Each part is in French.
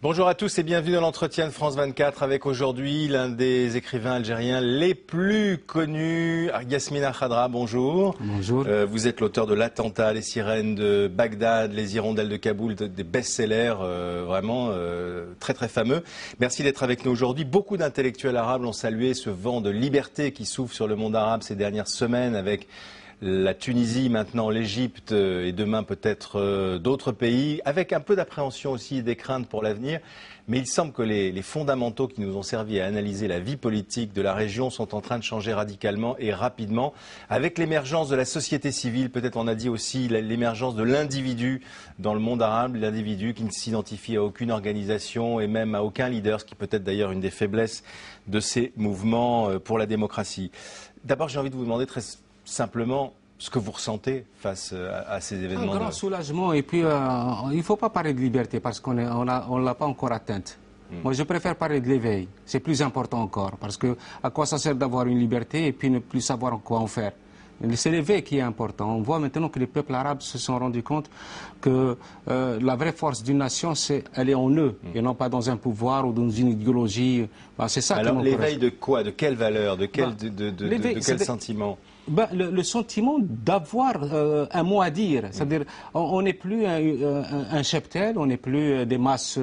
Bonjour à tous et bienvenue dans l'entretien de France 24 avec aujourd'hui l'un des écrivains algériens les plus connus, Yasmina Khadra, bonjour. Bonjour. Vous êtes l'auteur de L'Attentat, Les Sirènes de Bagdad, Les Hirondelles de Kaboul, des best-sellers vraiment très très fameux. Merci d'être avec nous aujourd'hui. Beaucoup d'intellectuels arabes ont salué ce vent de liberté qui souffle sur le monde arabe ces dernières semaines avec la Tunisie, maintenant l'Égypte et demain peut-être d'autres pays, avec un peu d'appréhension aussi et des craintes pour l'avenir. Mais il semble que les fondamentaux qui nous ont servi à analyser la vie politique de la région sont en train de changer radicalement et rapidement. Avec l'émergence de la société civile, peut-être on a dit aussi l'émergence de l'individu dans le monde arabe, l'individu qui ne s'identifie à aucune organisation et même à aucun leader, ce qui peut être d'ailleurs une des faiblesses de ces mouvements pour la démocratie. D'abord, j'ai envie de vous demander très simplement ce que vous ressentez face à ces événements. Un grand soulagement et puis il ne faut pas parler de liberté parce qu'on ne l'a pas encore atteinte. Moi je préfère parler de l'éveil, c'est plus important encore parce que à quoi ça sert d'avoir une liberté et puis ne plus savoir quoi en faire. C'est l'éveil qui est important. On voit maintenant que les peuples arabes se sont rendus compte que la vraie force d'une nation, elle est en eux, et non pas dans un pouvoir ou dans une idéologie. C'est ça. Alors l'éveil de quoi? De quelle valeur? De quel sentiment? Le sentiment d'avoir un mot à dire. C'est-à-dire, on n'est plus un cheptel, on n'est plus des masses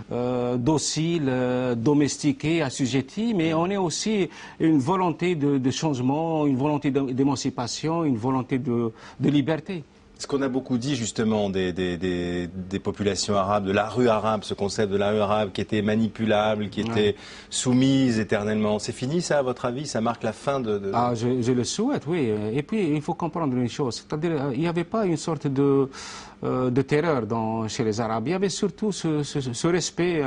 dociles, domestiquées, assujetties, mais on est aussi une volonté de changement, une volonté d'émancipation, une volonté de liberté. Ce qu'on a beaucoup dit justement des populations arabes, de la rue arabe, ce concept de la rue arabe qui était manipulable, qui était soumise éternellement, c'est fini ça à votre avis? Ça marque la fin de... Ah, je le souhaite, oui. Et puis il faut comprendre une chose, c'est-à-dire il n'y avait pas une sorte de terreur chez les Arabes. Il y avait surtout ce respect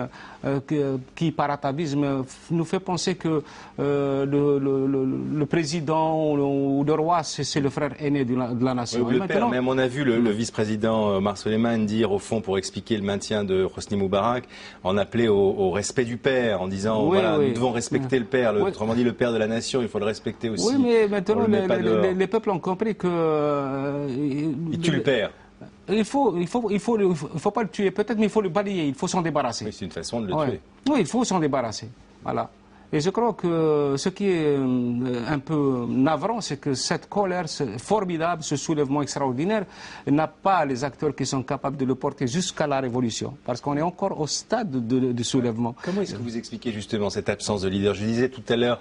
qui, par atavisme, nous fait penser que le président ou le roi, c'est le frère aîné de la nation. Oui, même on a vu le vice-président Omar Soleiman dire, au fond, pour expliquer le maintien de Hosni Moubarak, en appeler au respect du père, en disant, nous devons respecter le père, autrement dit le père de la nation, il faut le respecter aussi. Oui, mais maintenant, les peuples ont compris que... il tue le père. Il faut pas le tuer peut-être, mais il faut le balayer, il faut s'en débarrasser. Oui, c'est une façon de le tuer. Oui, il faut s'en débarrasser. Voilà. Et je crois que ce qui est un peu navrant, c'est que cette colère formidable, ce soulèvement extraordinaire, n'a pas les acteurs qui sont capables de le porter jusqu'à la révolution. Parce qu'on est encore au stade de soulèvement. Comment est-ce que vous expliquez justement cette absence de leader? Je disais tout à l'heure,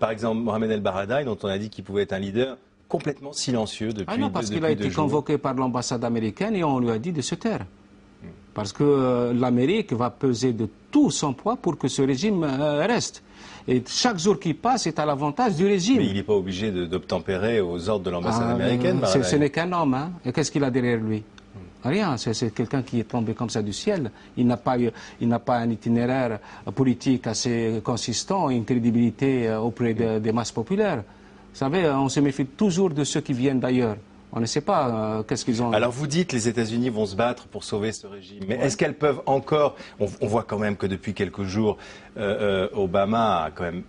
par exemple, Mohamed El Baradei, dont on a dit qu'il pouvait être un leader complètement silencieux depuis 2 jours. Ah non, parce qu'il a été convoqué par l'ambassade américaine et on lui a dit de se taire. Parce que l'Amérique va peser de tout son poids pour que ce régime reste. Et chaque jour qui passe est à l'avantage du régime. Mais il n'est pas obligé d'obtempérer aux ordres de l'ambassade américaine. Ce n'est qu'un homme. Hein. Et qu'est-ce qu'il a derrière lui? Rien, c'est quelqu'un qui est tombé comme ça du ciel. Il n'a pas un itinéraire politique assez consistant, une crédibilité auprès des masses populaires. Vous savez, on se méfie toujours de ceux qui viennent d'ailleurs. On ne sait pas qu'est-ce qu'ils ont... Alors vous dites que les États-Unis vont se battre pour sauver ce régime. Mais est-ce qu'elles peuvent encore... On voit quand même que depuis quelques jours, Obama a quand même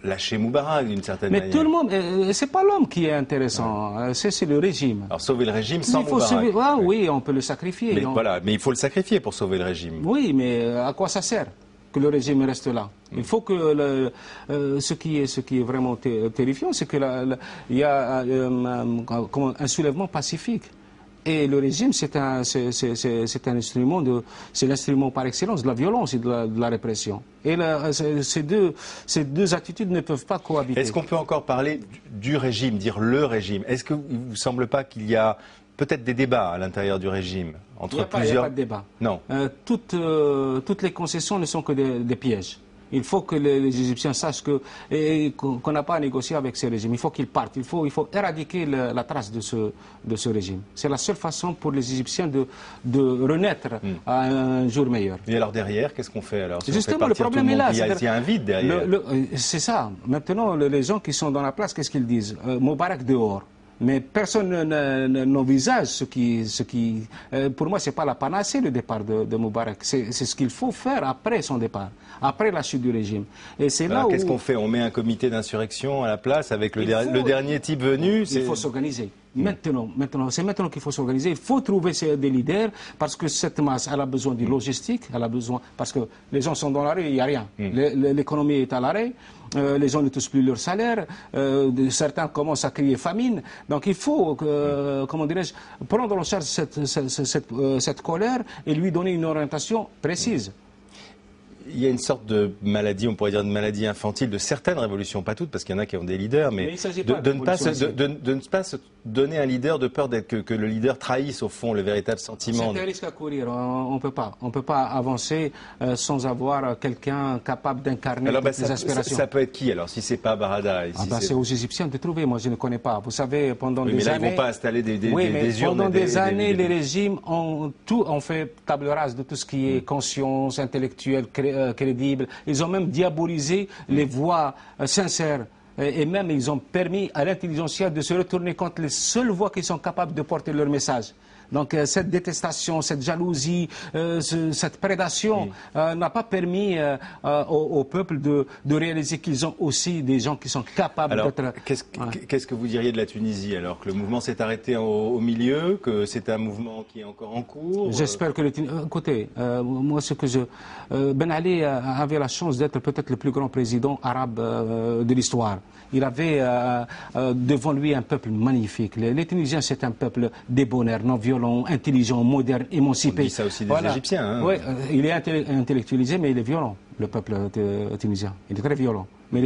lâché Moubarak d'une certaine manière. Mais tout le monde... c'est pas l'homme qui est intéressant, c'est le régime. Alors sauver le régime sans Moubarak. Oui, on peut le sacrifier. Mais, voilà, mais il faut le sacrifier pour sauver le régime. Oui, mais à quoi ça sert que le régime reste là? Il faut que ce qui est vraiment terrifiant, c'est qu'il y a un soulèvement pacifique. Et le régime, c'est un instrument c'est l'instrument par excellence de la violence et de la répression. Et ces deux attitudes ne peuvent pas cohabiter. Est-ce qu'on peut encore parler du régime, dire le régime? Est-ce qu'il ne vous semble pas qu'il y a peut-être des débats à l'intérieur du régime entre plusieurs... Il n'y a pas de débat. Non. Toutes les concessions ne sont que des pièges. Il faut que les Égyptiens sachent qu'on n'a pas à négocier avec ce régime. Il faut qu'ils partent. Il faut éradiquer la trace de ce régime. C'est la seule façon pour les Égyptiens de renaître à un jour meilleur. Et alors derrière, qu'est-ce qu'on fait alors? Justement, le problème est là. Il y a un vide derrière. C'est ça. Maintenant, les gens qui sont dans la place, qu'est-ce qu'ils disent? Moubarak dehors. Mais personne n'envisage ce qui pour moi, ce n'est pas la panacée, le départ de Moubarak. C'est ce qu'il faut faire après son départ, après la chute du régime. Et c'est là où... Qu'est-ce qu'on fait? On met un comité d'insurrection à la place avec le dernier type venu? Il faut s'organiser. Maintenant, c'est maintenant qu'il faut s'organiser. Il faut trouver des leaders parce que cette masse, elle a besoin de logistique, elle a besoin, parce que les gens sont dans la rue, il n'y a rien. L'économie est à l'arrêt, les gens ne touchent plus leur salaire, certains commencent à crier famine. Donc il faut, comment dirais-je, prendre en charge cette colère et lui donner une orientation précise. Il y a une sorte de maladie, on pourrait dire de maladie infantile de certaines révolutions, pas toutes, parce qu'il y en a qui ont des leaders, mais de ne pas se donner un leader de peur que le leader trahisse au fond le véritable sentiment. C'est un risque à courir, on ne peut pas avancer sans avoir quelqu'un capable d'incarner les aspirations. Ça peut être qui alors, si c'est pas Barada? C'est aux Égyptiens de trouver, moi je ne connais pas. Vous savez, pendant des années... ils ne vont pas installer des urnes. Pendant des années, les régimes ont fait table rase de tout ce qui est conscience, intellectuelle, crédible. Ils ont même diabolisé les voix sincères. Et même, ils ont permis à l'intelligentsia de se retourner contre les seules voix qui sont capables de porter leur message. Donc cette détestation, cette jalousie, cette prédation n'a pas permis au peuple de réaliser qu'ils ont aussi des gens qui sont capables d'être... Qu'est-ce que vous diriez de la Tunisie alors? Que le mouvement s'est arrêté au milieu, que c'est un mouvement qui est encore en cours? J'espère que écoutez, moi ce que Ben Ali avait la chance d'être peut-être le plus grand président arabe de l'histoire. Il avait devant lui un peuple magnifique. Les Tunisiens, c'est un peuple débonnaire, non violent, intelligent, moderne, émancipé. On dit ça aussi des Égyptiens. Hein. Oui, il est intellectualisé, mais il est violent, le peuple tunisien. Il est très violent. Mais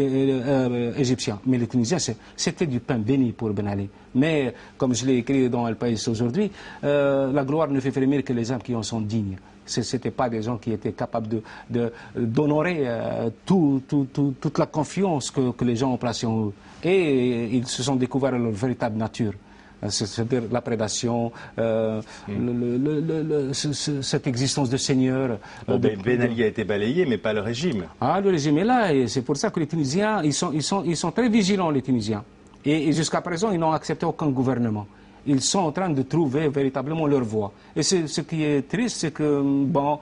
égyptien. Mais les Tunisiens, c'était du pain béni pour Ben Ali. Mais, comme je l'ai écrit dans El País aujourd'hui, la gloire ne fait frémir que les âmes qui en sont dignes. Ce n'étaient pas des gens qui étaient capables d'honorer toute la confiance que les gens ont placée en eux. Et ils se sont découverts leur véritable nature. C'est-à-dire la prédation, cette existence de seigneur. Ben Ali a été balayé, mais pas le régime. Ah, le régime est là, et c'est pour ça que les Tunisiens, ils sont très vigilants, les Tunisiens. Et jusqu'à présent, ils n'ont accepté aucun gouvernement. Ils sont en train de trouver véritablement leur voie. Et ce qui est triste, c'est que, bon,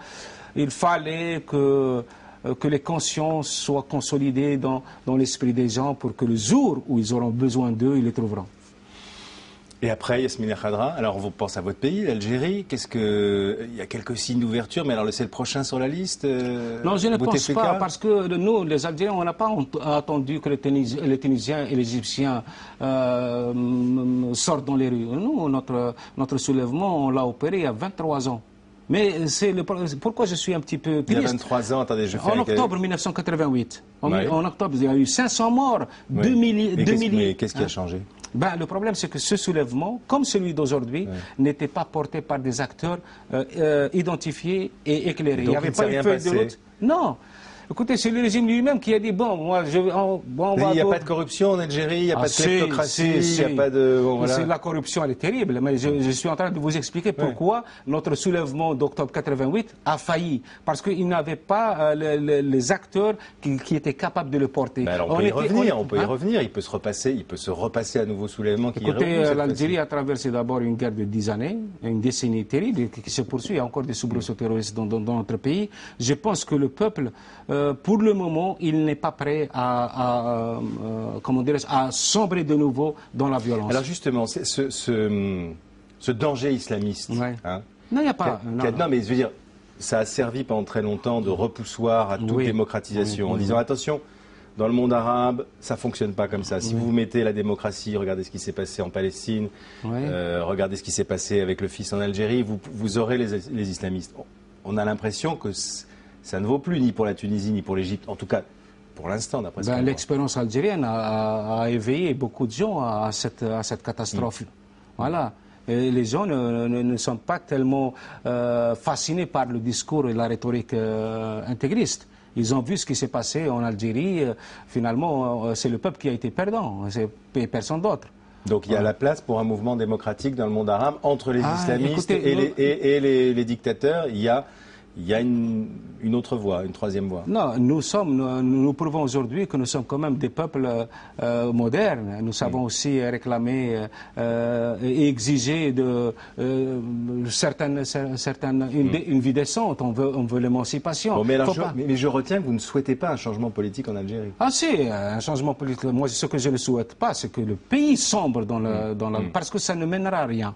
il fallait que les consciences soient consolidées dans l'esprit des gens pour que le jour où ils auront besoin d'eux, ils les trouveront. Et après, Yasmine Khadra, alors on pense à votre pays, l'Algérie. Il y a quelques signes d'ouverture, mais alors c'est le prochain sur la liste? Non, je ne pense pas, parce que nous, les Algériens, on n'a pas attendu que les Tunisiens et les Égyptiens sortent dans les rues. Nous, notre soulèvement, on l'a opéré il y a 23 ans. Mais pourquoi je suis un petit peu triste. Il y a 23 ans, attendez, je fais... En octobre 1988. En octobre, il y a eu 500 morts, 2 milliers... Mais qu'est-ce qui a changé? Le problème, c'est que ce soulèvement, comme celui d'aujourd'hui, n'était pas porté par des acteurs identifiés et éclairés. Donc, il n'y avait pas une feuille de route. Non. Écoutez, c'est le régime lui-même qui a dit, bon, moi, il n'y a pas de corruption en Algérie, il n'y a pas de kleptocratie, il n'y a pas de... Bon, voilà. La corruption, elle est terrible, mais je suis en train de vous expliquer pourquoi notre soulèvement d'octobre 88 a failli. Parce qu'il n'avait pas les acteurs qui étaient capables de le porter. Alors on peut y revenir, il peut se repasser à nouveau soulèvement qui Écoutez, l'Algérie a traversé d'abord une guerre de 10 années, une décennie terrible qui se poursuit. Il y a encore des soubresauts terroristes dans notre pays. Je pense que le peuple... pour le moment, il n'est pas prêt à sombrer de nouveau dans la violence. Alors justement, ce danger islamiste... Hein, non, il n'y a pas... Non, mais je veux dire, ça a servi pendant très longtemps de repoussoir à toute démocratisation, en disant, attention, dans le monde arabe, ça ne fonctionne pas comme ça. Si vous mettez la démocratie, regardez ce qui s'est passé en Palestine, regardez ce qui s'est passé avec le fils en Algérie, vous aurez les islamistes. On a l'impression que... ça ne vaut plus ni pour la Tunisie ni pour l'Égypte, en tout cas pour l'instant, d'après ce qu'on voit. L'expérience algérienne a éveillé beaucoup de gens à cette catastrophe. Voilà. Et les gens ne sont pas tellement fascinés par le discours et la rhétorique intégriste. Ils ont vu ce qui s'est passé en Algérie. Finalement, c'est le peuple qui a été perdant, c'est personne d'autre. Donc il y a la place pour un mouvement démocratique dans le monde arabe entre les islamistes et les dictateurs. Il y a Il y a une autre voie, une troisième voie. Non, nous prouvons aujourd'hui que nous sommes quand même des peuples modernes. Nous savons aussi réclamer et exiger une vie décente. On veut l'émancipation. Bon, mais je retiens que vous ne souhaitez pas un changement politique en Algérie. Ah si, un changement politique. Moi, ce que je ne souhaite pas, c'est que le pays sombre parce que ça ne mènera à rien.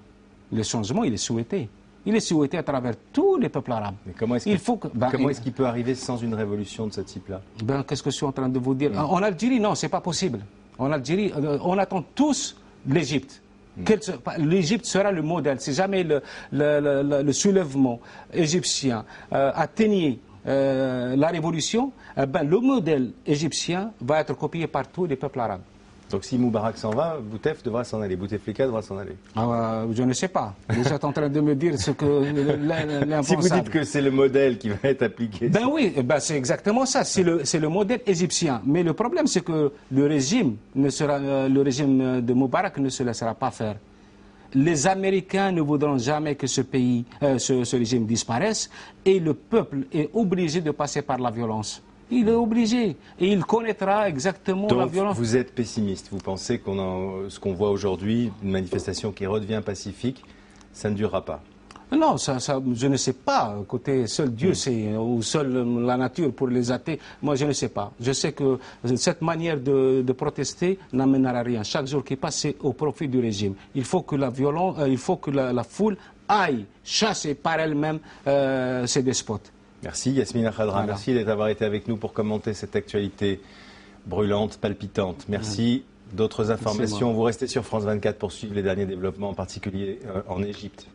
Le changement, il est souhaité. Il est souhaité à travers tous les peuples arabes. Mais comment est-ce qu'il peut arriver sans une révolution de ce type-là? Qu'est-ce que je suis en train de vous dire? En Algérie, non, c'est pas possible. En Algérie, on attend tous l'Égypte. L'Égypte sera le modèle. Si jamais le soulèvement égyptien atteignait la révolution, le modèle égyptien va être copié par tous les peuples arabes. Donc si Moubarak s'en va, Bouteflika devra s'en aller. Bouteflika devra s'en aller. Je ne sais pas. Vous êtes en train de me dire ce que l'impensable. Si vous dites que c'est le modèle qui va être appliqué. Oui, c'est exactement ça. C'est le modèle égyptien. Mais le problème, c'est que le régime de Moubarak ne se laissera pas faire. Les Américains ne voudront jamais que ce régime disparaisse, et le peuple est obligé de passer par la violence. Il est obligé. Et il connaîtra exactement la violence. Vous êtes pessimiste. Vous pensez ce qu'on voit aujourd'hui, une manifestation qui redevient pacifique, ça ne durera pas? Non, je ne sais pas. Côté seul Dieu sait, ou seule la nature pour les athées. Moi, je ne sais pas. Je sais que cette manière de protester n'amènera à rien. Chaque jour qui passe, c'est au profit du régime. Il faut que la foule aille chasser par elle-même ces despotes. Merci Yasmina Khadra, voilà. Merci d'avoir été avec nous pour commenter cette actualité brûlante, palpitante. Merci. D'autres informations, vous restez sur France 24 pour suivre les derniers développements, en particulier en Égypte.